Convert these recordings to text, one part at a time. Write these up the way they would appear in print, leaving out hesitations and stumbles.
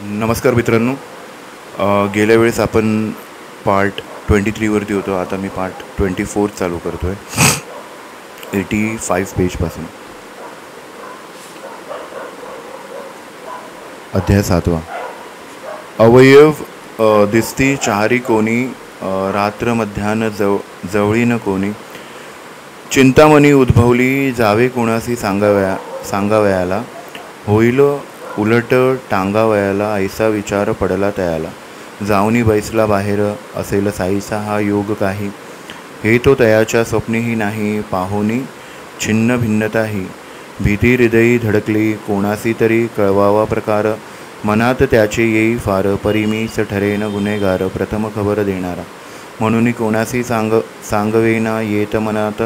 नमस्कार मित्रांनो. गेल्या वेळेस आपण पार्ट 23वरती होतो. आता मी पार्ट 24 चालू करतो आहे 85 पेजपासून. अध्याय 7. अवयव दिसती चारी कोणी, रात्र मध्यान जवळी न कोणी. चिंतामणी उद्भवली जावे कोणासी सांगावयाला. होईल उलट टांगावयाला, ऐसा विचार पडला तयाला. जाऊनी बैसला बाहेर, असेल साईचा हा योग काही. हे तो तयाच्या स्वप्नीही नाही, पाहोनी छिन्न भिन्नताही. भीती हृदयी धडकली, कोणासी तरी कळवावा प्रकार. मनात त्याचे येई फार, परिमीच ठरेन गुन्हेगार. प्रथम खबर देणारा म्हणून कोणासी सांगवेना, येत मनात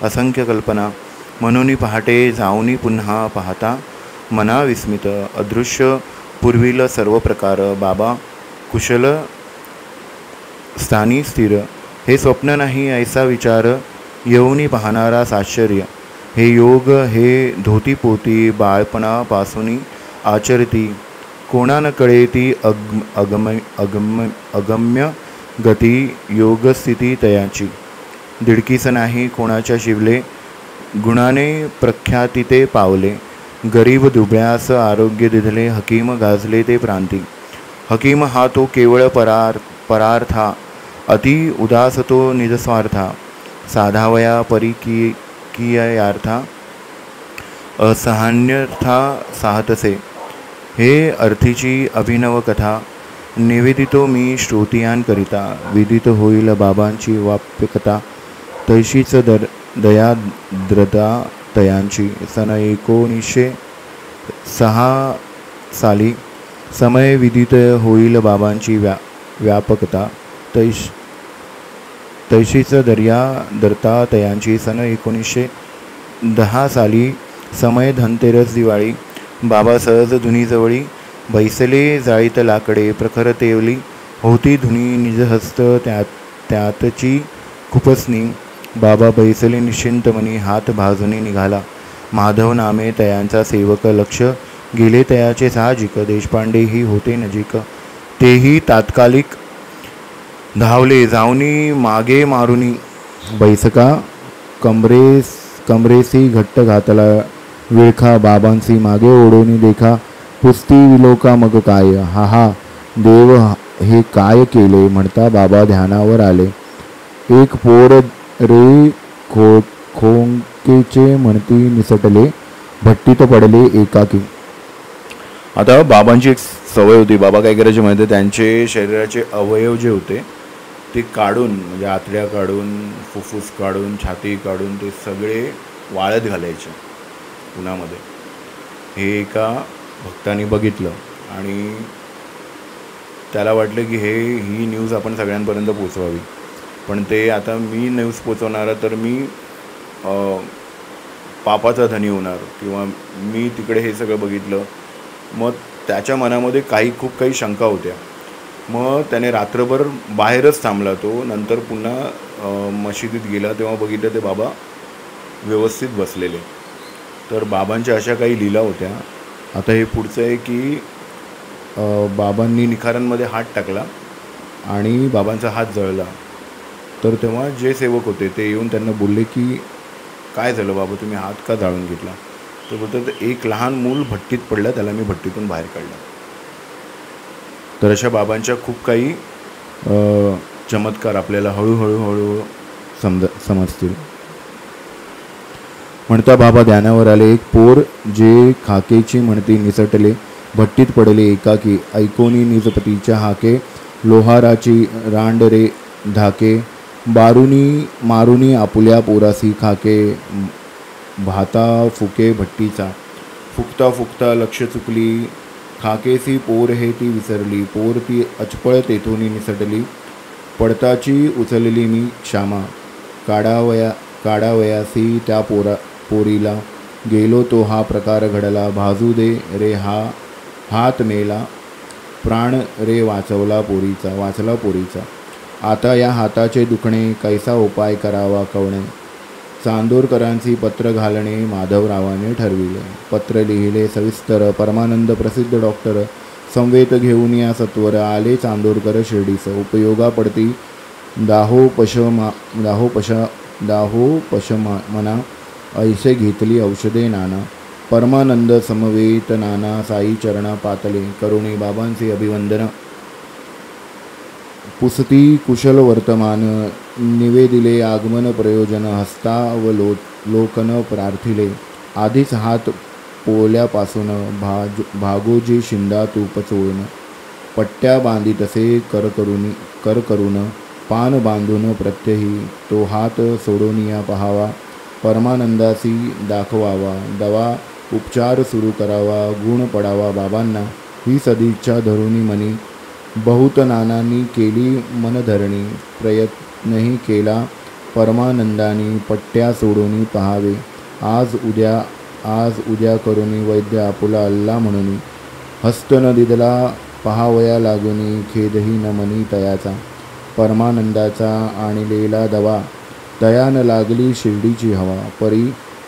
असंख्य कल्पना. म्हणून पहाटे जाऊनी पुन्हा पाहता, मना विस्मित. अदृश्य पूर्वील सर्व प्रकार, बाबा कुशल स्थानी स्थिर. हे स्वप्न नाही ऐसा विचार, येऊनी पाहणारा साश्चर्य. हे योग हे धोतीपोती, बाळपणापासून आचरती. कोणा न कळे ती अगम्य गती, योगस्थिती तयाची. दिडकीस नाही कोणाच्या शिवले, गुणाने प्रख्याती ते पावले. गरीब दुबळ्यास आरोग्य दिधले, हकीम गाजले ते प्रांती. हकीम हा तो केवळ परार्था, अति उदास तो निजस्वार्था. साधावया परी कियार्था, असहान्यर्था साहतसे. हे अर्थीची अभिनव कथा, निवेदितो मी श्रोतियांकरिता. विदित होईल बाबांची वाप्यकथा, तैशीच दयाद्रता तयांची. सन 1906 साली समय विदित होईल बाबांची व्यापकता, तैशीच दर्ता तयांची. सन 1910 साली समय धनतेरस दिवाळी. बाबा सहज धुनीजवळी, बैसले जाळीत लाकडे. प्रखर तेवली होती धुनी, निजहस्त त्यातची खुपसनी. बाबा बैसले निश्चिंतमनी, हात भाजूनी निघाला. माधव नामे तयांचा सेवक, लक्ष गेले तयाचे साहजिक. देशपांडेही होते नजीक, तेही तात्कालिक धावले जाऊनी मागे मारुनी. बैसका कमरेसी घट्ट घातला विळखा. बाबांसी मागे ओढोनी देखा, पुस्ती विलोका मग काय. हा देव हे काय केले, म्हणता बाबा ध्यानावर आले. एक पोर रे खोंकेचे म्हणती निसटले, भट्टीत पडले एकाकी. आता बाबांची एक सवय होती. बाबा काय करायचे माहिती, त्यांचे शरीराचे अवयव जे होते ते काढून, म्हणजे आतड्या काढून, फुफ्फुस काढून, छाती काढून, ते सगळे वाळत घालायचे उन्हामध्ये. हे एका भक्तांनी बघितलं आणि त्याला वाटलं की ही न्यूज आपण सगळ्यांपर्यंत पोचवावी. पण ते आता मी न्यूज पोचवणार तर मी पापाचा धनी होणार, किंवा मी तिकडे हे सगळं बघितलं. मग त्याच्या मनामध्ये खूप काही शंका होत्या. मग त्याने रात्रभर बाहेरच थांबला तो. नंतर पुन्हा मशिदीत गेला, तेव्हा बघितलं ते बाबा व्यवस्थित बसलेले. तर बाबांच्या अशा काही लीला होत्या. आता हे पुढचं आहे की बाबांनी निखारांमध्ये हात टाकला आणि बाबांचा हात जळला. तर तेव्हा जे सेवक होते ते येऊन त्यांना बोलले की काय झालं बाबा, तुम्ही हात का जाळून घेतला. तर बोलतात एक लहान मूल भट्टीत पडलं, त्याला मी भट्टीतून बाहेर काढलं. तर अशा बाबांच्या खूप काही चमत्कार आपल्याला हळूहळू समजतील. म्हणता बाबा ध्यानावर आले. एक पोर जे खाकेची म्हणती निसटले, भट्टीत पडले एकाकी. ऐकोनी निजपतीच्या हाके, लोहाराची रांड रे धाके. मारुनी आपुल्या पोरासी खाके, भाता फुके भट्टीचा. फुकता फुकता लक्ष चुकली, खाकेसी पोर हे ती विसरली. पोर ती अचपळ तेथून निसटली, पडताची उचलली मी क्षमा. काढावयासी त्या पोरीला, गेलो तो हा प्रकार घडला. भाजू दे रे हा हात मेला, प्राण रे वाचला पोरीचा. आता या हाताचे दुखणे, कैसा उपाय करावा कवणे. चांदोरकरांची पत्र घालणे माधवरावाने ठरविले. पत्र लिहिले सविस्तर. परमानंद प्रसिद्ध डॉक्टर संवेत घेऊन या सत्वर आले चांदोरकर शिर्डीस. उपयोगा पडती मना ऐसे घेतली औषधे नाना. परमानंद समवेत नाना साई चरणा पातले. करुणी बाबांचे अभिवंदन. पुसती कुशल वर्तमान निवेदिले आगमन प्रयोजन. हस्तावलोकन प्रार्थिले आधीच हात पोल्यापासून. भागोजी शिंदा तूप चोळून. पट्ट्या बांधितसे कर करून. पान बांधून प्रत्यही तो हात सोडूनिया पहावा. परमानंदासी दाखवावा. दवा उपचार सुरू करावा. गुण पडावा बाबांना ही सदिच्छा धरुनी मनी. बहुत नानांनी केली मनधरणी. प्रयत्नही केला परमानंदानी. पट्ट्या सोडून पहावे आज उद्या करुनी. वैद्य आपुला अल्ला म्हणून. हस्त न दिदला पहावया लागुनी. खेदही न मनी तयाचा. परमानंदाचा आणलेला दवा. तयान लागली शिर्डीची हवा. परी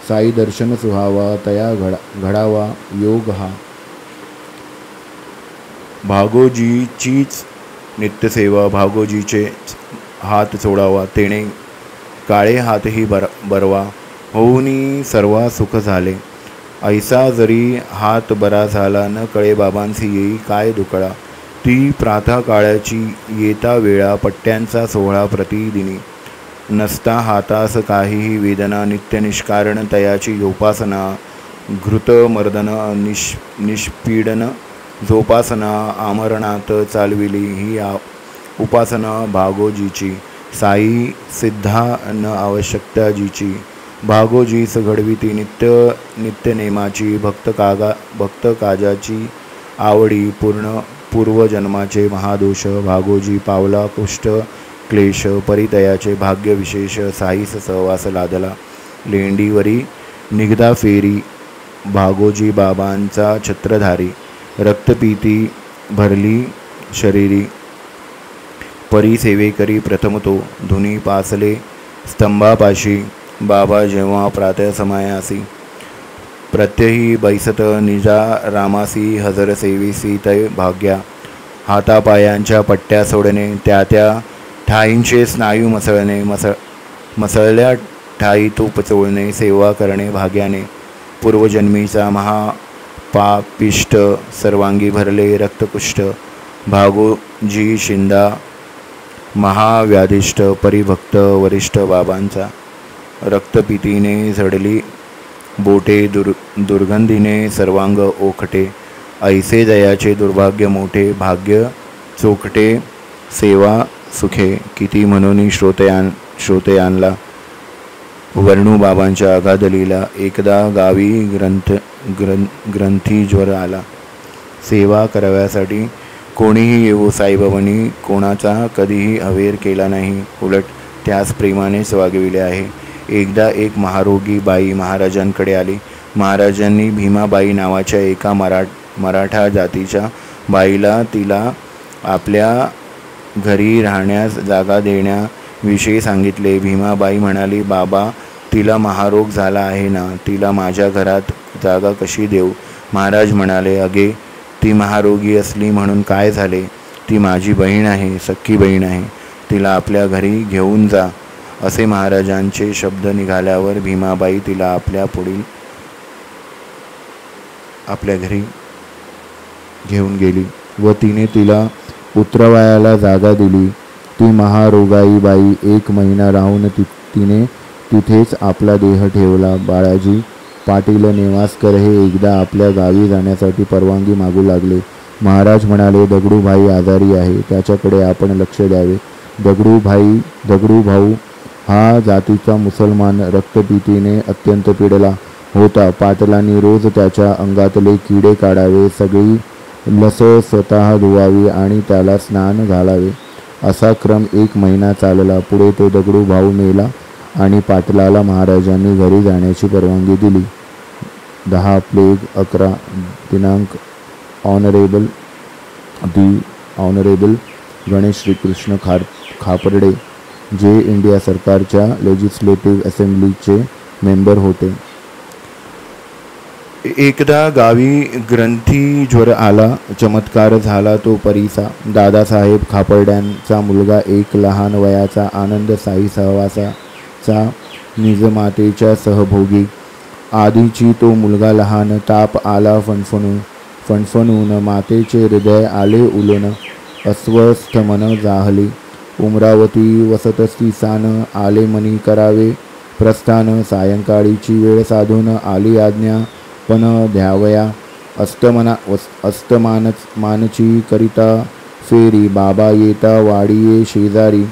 साई दर्शन सुहावा. तया घडावा योग हा. भागोजीचीच नित्यसेवा. भागोजीचे हात सोडावा. तेणे काळे हातही बरवा. होऊनी सर्वा सुख झाले. ऐसा जरी हात बरा झाला. न कळे बाबांसी येई काय दुकळा. ती प्रातः काळाची येता वेळा. पट्ट्यांचा सोहळा प्रतिदिनी. नसता हातास काहीही वेदना. नित्य निष्कारण तयाची उपासना. घृतमर्दन निष्पीडन जोपासना. आमरणात चालविली ही उपासना भागोजीची. साई सिद्धा न आवश्यकता जीची. भागोजीस घडविती नित्य नेमाची. भक्त काजाची आवडी. पूर्वजन्माचे महादोष. भागोजी पावला कुष्ठ क्लेश. परितयाचे भाग्य विशेष. साईस सहवास लादला. लेंडीवरी निगदा फेरी. भागोजी बाबांचा छत्रधारी. रक्तपीती भरली शरीरी. परी सेवेकरी प्रथम तो. धुनी पासले स्तंभापाशी. बाबा जेव्हा प्रातः समायासी. प्रत्यही बैसत निजा रामासी. हजर सेविसी तय भाग्या. हातापायांच्या पट्ट्या सोडणे. त्या ठाईंचे स्नायू मसळणे. मसळल्या ठाई तूप चोळणे. सेवा करणे भाग्याने. पूर्वजन्मीचा महापापिष्ट. सर्वांगी भरले रक्तकुष्ठ. भागोजी शिंदा महाव्याधिष्ट. परिभक्त वरिष्ठ बाबांचा. रक्तपितीने झडली बोटे. दुर्गंधीने सर्वांग ओखटे. ऐसे दयाचे दुर्भाग्य मोठे. भाग्य चोखटे सेवा सुखे. किती म्हणून श्रोते आणला. वर्णू बाबांच्या अगाध लीला. एकदा गावी ग्रंथी ज्वर आला. सेवा कराव्यासाठी कोणीही येवो साईबाबांनी कोणाचा कधीही अवेर केला नाही. उलट त्यास प्रेमानेच वागविले आहे. एकदा एक महारोगी बाई महाराजांकडे आली. महाराजांनी भीमाबाई नावाच्या एका मराठा जातीच्या बाईला तिला आपल्या घरी राहण्यास जागा देण्याविषयी सांगितले. भीमाबाई म्हणाली, बाबा तिला महारोग झाला आहे ना, तिला माझ्या घरात जागा कशी देऊ? महाराज म्हणाले, अगे ती महारोगी असली म्हणून काय झाले? ती माझी बहीण आहे, सख्खी बहीण आहे, तिला आपल्या घरी घेऊन जा. असे महाराजांचे शब्द निघाल्यावर भीमाबाई तिला आपल्या घरी घेऊन गेली व तिला उतरवायला जागा दिली. ती महारोगाई बाई 1 महिना राहून तिने तिथेच आपला देह ठेवला. बाळाजी पाटील नेवासकर हे एकदा आपल्या गावी जाण्यासाठी परवानगी मागू लागले. महाराज म्हणाले, दगडूभाई आजारी आहे, त्याच्याकडे आपण लक्ष द्यावे. दगडू भाऊ हा जातीचा मुसलमान रक्तपितीने अत्यंत पिडला होता. पाटलांनी रोज त्याच्या अंगातले किडे काढावे, सगळी लस स्वतः धुवावी आणि त्याला स्नान घालावे. असा क्रम 1 महिना चालला. पुढे तो दगडू भाऊ मेला आणि पाटलाला महाराजांनी घरी जाण्याची परवानगी दिली. 10 प्लेग 11 दिनांक ऑनरेबल गणेश श्रीकृष्ण खापर्डे जे इंडिया सरकारच्या लेजिस्लेटिव्ह असेंब्लीचे मेंबर होते. एकदा गावी ग्रंथी ज्वर आला, चमत्कार झाला तो परीसा. दादासाहेब खापर्ड्यांचा मुलगा एक लहान वयाचा आनंद साई सहवासाचा निजमातेच्या सहभोगी. आधीची तो मुलगा लहान, ताप आला फणफणून मातेचे हृदय आले उलन, अस्वस्थ मन जाहली. उमरावती वसतस्ती सान, आले मनी करावे प्रस्थान. सायंकाळीची वेळ साधून आली आज्ञा, पण द्यावया मानची करिता फेरी. बाबा येता वाडिये शेजारी,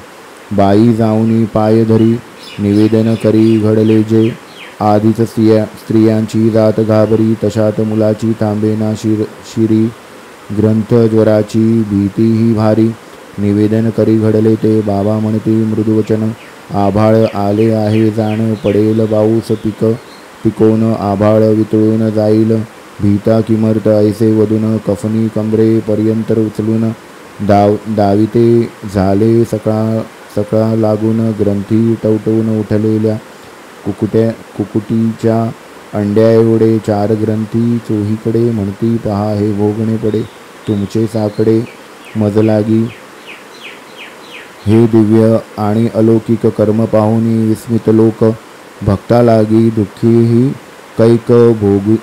बाई जाऊनी पाय धरी. निवेदन करी घडले जे, आधीच स्त्रियांची जात घाबरी. तशात मुलाची थांबेना शिरी, ग्रंथ ज्वराची भीतीही भारी. निवेदन करी घडले ते, बाबा म्हणती मृदुवचन. आभाळ आले आहे जाण, पडेल पाऊस पिकोन. आभाळ वितळून जाईल, भीता किमर्त ऐसे वदून. कफनी कमरे पर्यंत उचलून, दाविते झाले सकाळ लागून. ग्रंथी टवटवून उठलेल्या कुकुटीच्या अंड्या एवढे 4 ग्रंथी चोहीकडे. म्हणती पहा हे भोगणे पडे तुमचे साकडे मजलागी. हे दिव्य आणि अलौकिक कर्म पाहुनी विस्मित लोक. भक्ता लागी दुःखीही कैक,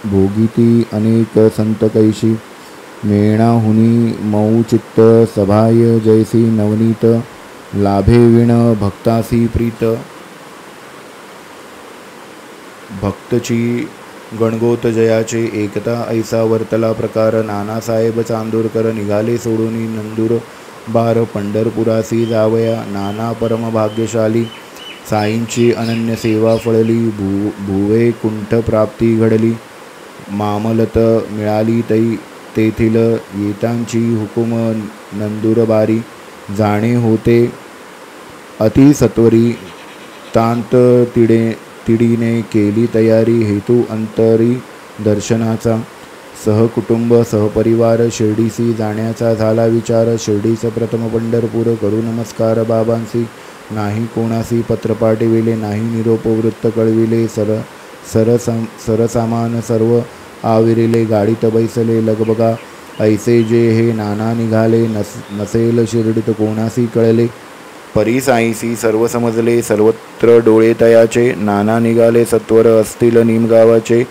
भोगीती अनेक संत कैशी. मेणाहुनी मऊ चित्त सभाय जैसी नवनीत. लाभे विण भक्तासी प्रीत. भक्तची गणगोत जयाचे, एकता ऐसा वर्तला प्रकार. नानासाहेब चांदोरकर निघाले सोडून नंदुरबार, पंढरपुरासी जावया. नाना परम भाग्यशाली, साईंची अनन्य सेवा फळली. भुवे कुंठ प्राप्ती घडली, मामलत मिळाली तेथील येतांची हुकुम नंदुरबारी. जाणे होते अतिसत्वरी, तांत तिडीने केली तयारी. हेतू अंतरी दर्शनाचा, सहकुटुंब सहपरिवार शिर्डीसी जाण्याचा झाला विचार. शिर्डीचं प्रथम पंढरपूर, करू नमस्कार बाबांसी. नाही कोणासी पत्र पाठविले, नाही निरोप वृत्त कळविले. सरसामान सर्व आविरिले, गाडीत बैसले लगबगा. ऐसे जे हे नाना निघाले, नसेल शिर्डीत कोणासी कळले. परी साईसी सर्व समजले, सर्वत्र डोळे तयाचे. नाना निघाले सत्वर, असतील निमगावाचे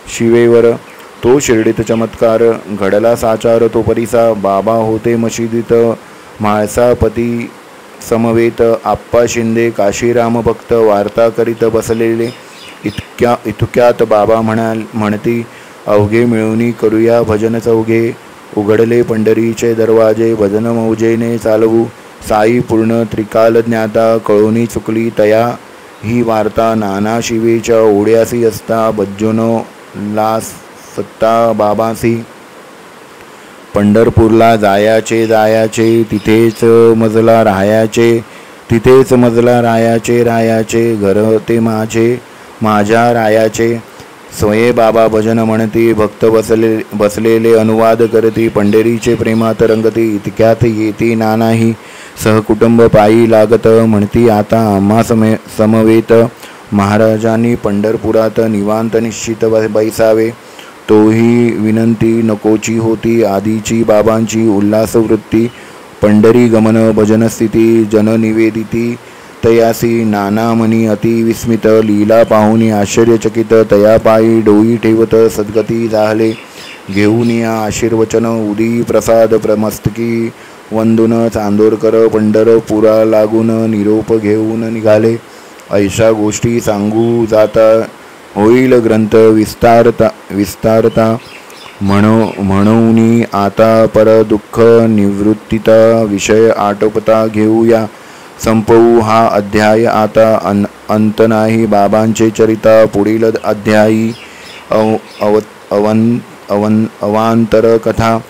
शिवेवर. तो शिर्डीत चमत्कार, घडला साचार तो परिसा. बाबा होते मशिदीत, म्हाळसापती समवेत. आप्पा शिंदे काशीराम भक्त, वार्ता करीत बसलेले. इतक्यात बाबा म्हणती, अवघे मिळूनी करूया भजन चौघे. उघडले पंढरीचे दरवाजे, भजन मौजेने चालवू. साई पूर्ण त्रिकाल ज्ञाता, कळोनी चुकली तया ही वार्ता. नाना शिवेच्या ओढ्यासी असता, बज्जोनो लास सत्ता बाबासी. पंढरपूरला जायाचे तिथेच मजला राहायाचे. घर ते माझ्या रायाचे. स्वये बाबा भजन म्हणती, भक्त बसलेले अनुवाद करती. पंढरीचे प्रेमात रंगती, इतक्यात येती नानाही सहकुटुंब पायी लागत. म्हणती आता आम्हा समवेत महाराजांनी पंढरपुरात निवांत निश्चित बैसावे. तोही विनंती नकोची होती आधीची बाबांची उल्हास वृत्ती. पंढरी गमन भजनस्थिती जननिवेदिती तयासी. नाना मनी अति विस्मित, लीला पाहुनी आश्चर्यचकित. तया पायी डोई ठेवत सद्गती झाले. घेऊन या आशीर्वचन उदी प्रसाद प्रमस्तकी वंदून. चांदोरकर पंढरपुरा लागून निरोप घेऊन निघाले. ऐशा गोष्टी सांगू जाता, होईल ग्रंथ विस्तारता. म्हणून आता पर दुःख निवृत्तीता. विषय आटोपता घेऊया, संपवू हा अध्याय आता. अंत नाही बाबांचे चरिता, पुढील अध्यायी अवांतर कथा.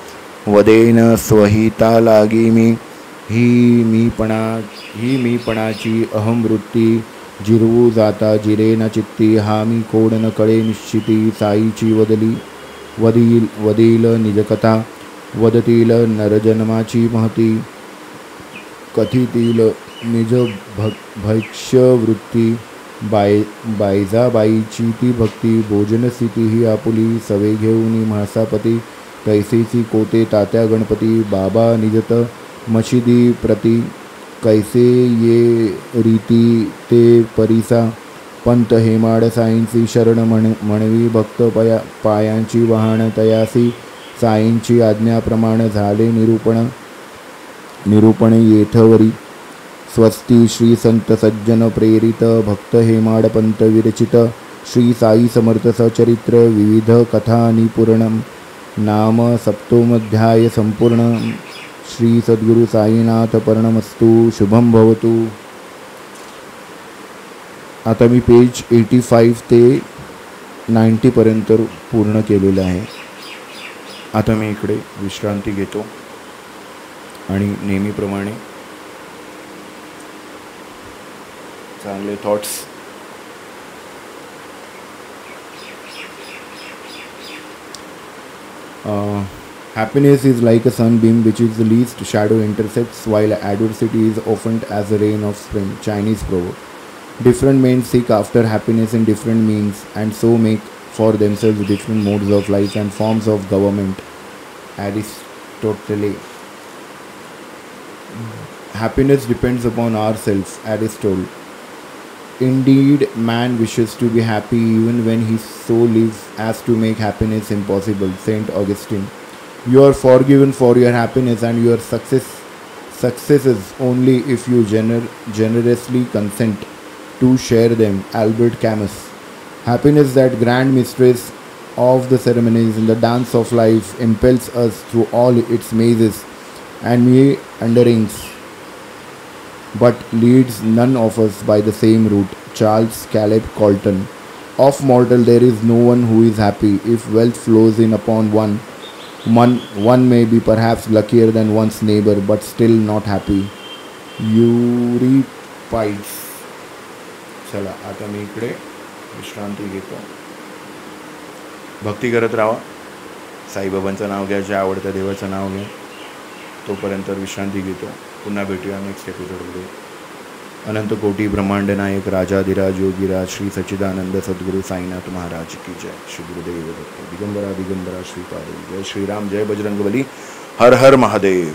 वदेन स्वहिता लागी मी, ही मीपणाची अहमवृत्ती. जिरवू जाता जिरेना चित्ती, हा मी कोड न कळे निश्चिती. साईची वदील निजकथा, वदतील नरजन्माची महती. कथितील निज भैक्ष्य वृत्ती. बायजाबाईची ती भक्ती भोजनस्थिती ही आपुली सवे घेऊनी म्हासापती कैसेची कोते तात्या गणपती बाबा निजत मशिदी प्रती कैसे ये रीती ते परिसा पंत हेमाड साईंची शरण म्हणवी भक्त पायांची वाहन तयासी साईंची आज्ञाप्रमाण झाले निरूपण येथवरी स्वस्ती श्री संत सज्जन प्रेरित भक्त हेमाड पंत विरचित श्री साई समर्थ सचरित्र विविध कथा निपूर्णम नाम सप्तमोध्याय संपूर्ण श्री सद्गुरु साईनाथ पर्णमस्तु शुभम भवतु. आता मी पेज 85 ते 90 पर्यंत पूर्ण केलेलं आहे. आता मी इकडे विश्रांती घेतो आणि नेहमीप्रमाणे चांगले thoughts happiness is like a sunbeam which is the least shadow intercepts while adversity is often as a rain of spring. Chinese proverb. Different men seek after happiness in different means and so make for themselves different modes of life and forms of government. Aristotle. Happiness depends upon ourselves, Aristotle. Indeed, man wishes to be happy even when he so lives as to make happiness impossible. Saint Augustine. You are forgiven for your happiness and your successes only if you generously consent to share them. Albert Camus. Happiness, that grand mistress of the ceremonies in the dance of life, impels us through all its mazes and meanderings, but leads none of us by the same route. Charles Caleb Colton. Of mortal there is no one who is happy. If wealth flows in upon one may be perhaps luckier than one's neighbor, but still not happy. Euripides. चला आता मी इकडे विश्रांती घेतो. भक्ती करत राहा. साईबाबांचं नाव घ्या, ज्या आवडत्या देवाचं नाव घ्या. तोपर्यंत विश्रांती घेतो. पुन्हा भेटूया नेक्स्ट एपिसोडमध्ये. अनंत कोटी ब्रह्मांड नायक राजाधिराज योगीराज श्री सच्चिदानंद सद्गुरु साईनाथ महाराज की जय. श्री गुरुदेव दत्त. दिगंबरा दिगंबरा श्रीपाद. जय श्रीराम, जय बजरंगबली. हर हर महादेव.